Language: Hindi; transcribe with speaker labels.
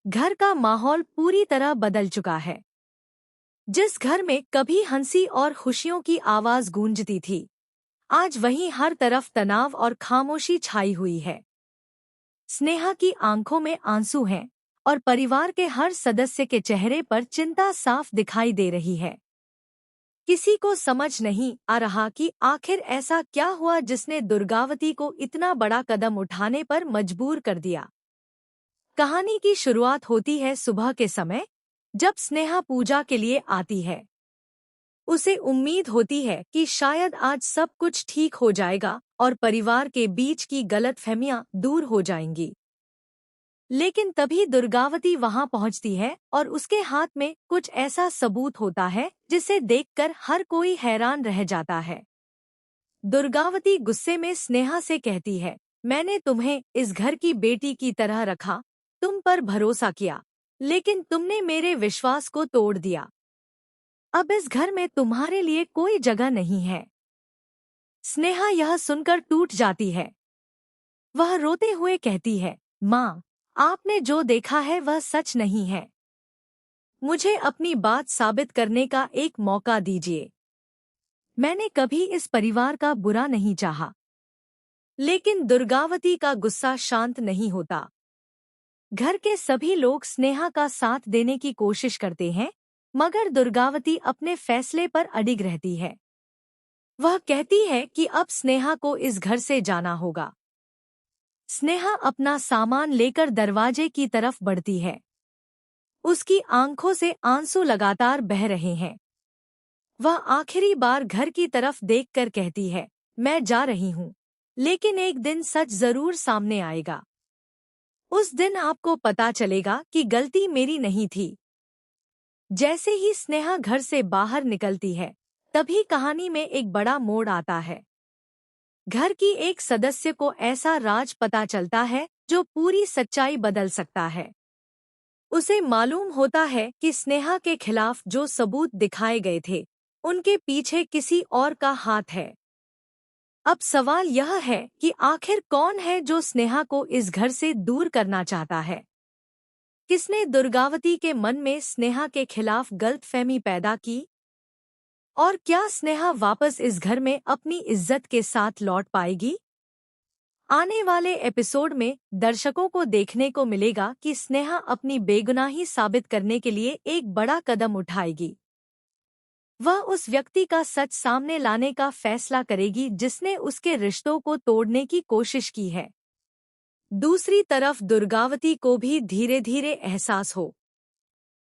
Speaker 1: घर का माहौल पूरी तरह बदल चुका है। जिस घर में कभी हंसी और खुशियों की आवाज गूंजती थी, आज वहीं हर तरफ तनाव और खामोशी छाई हुई है। स्नेहा की आंखों में आंसू हैं और परिवार के हर सदस्य के चेहरे पर चिंता साफ दिखाई दे रही है। किसी को समझ नहीं आ रहा कि आखिर ऐसा क्या हुआ जिसने दुर्गावती को इतना बड़ा कदम उठाने पर मजबूर कर दिया। कहानी की शुरुआत होती है सुबह के समय, जब स्नेहा पूजा के लिए आती है। उसे उम्मीद होती है कि शायद आज सब कुछ ठीक हो जाएगा और परिवार के बीच की गलतफहमियां दूर हो जाएंगी। लेकिन तभी दुर्गावती वहां पहुंचती है और उसके हाथ में कुछ ऐसा सबूत होता है जिसे देखकर हर कोई हैरान रह जाता है। दुर्गावती गुस्से में स्नेहा से कहती है, मैंने तुम्हें इस घर की बेटी की तरह रखा, तुम पर भरोसा किया, लेकिन तुमने मेरे विश्वास को तोड़ दिया। अब इस घर में तुम्हारे लिए कोई जगह नहीं है। स्नेहा यह सुनकर टूट जाती है। वह रोते हुए कहती है, माँ, आपने जो देखा है वह सच नहीं है। मुझे अपनी बात साबित करने का एक मौका दीजिए। मैंने कभी इस परिवार का बुरा नहीं चाहा। लेकिन दुर्गावती का गुस्सा शांत नहीं होता। घर के सभी लोग स्नेहा का साथ देने की कोशिश करते हैं, मगर दुर्गावती अपने फैसले पर अडिग रहती है। वह कहती है कि अब स्नेहा को इस घर से जाना होगा। स्नेहा अपना सामान लेकर दरवाजे की तरफ बढ़ती है। उसकी आंखों से आंसू लगातार बह रहे हैं। वह आखिरी बार घर की तरफ देखकर कहती है, मैं जा रही हूँ, लेकिन एक दिन सच जरूर सामने आएगा। उस दिन आपको पता चलेगा कि गलती मेरी नहीं थी। जैसे ही स्नेहा घर से बाहर निकलती है, तभी कहानी में एक बड़ा मोड़ आता है। घर की एक सदस्य को ऐसा राज पता चलता है जो पूरी सच्चाई बदल सकता है। उसे मालूम होता है कि स्नेहा के खिलाफ जो सबूत दिखाए गए थे, उनके पीछे किसी और का हाथ है। अब सवाल यह है कि आखिर कौन है जो स्नेहा को इस घर से दूर करना चाहता है? किसने दुर्गावती के मन में स्नेहा के खिलाफ गलतफहमी पैदा की? और क्या स्नेहा वापस इस घर में अपनी इज्जत के साथ लौट पाएगी? आने वाले एपिसोड में दर्शकों को देखने को मिलेगा कि स्नेहा अपनी बेगुनाही साबित करने के लिए एक बड़ा कदम उठाएगी। वह उस व्यक्ति का सच सामने लाने का फैसला करेगी जिसने उसके रिश्तों को तोड़ने की कोशिश की है। दूसरी तरफ दुर्गावती को भी धीरे धीरे एहसास हो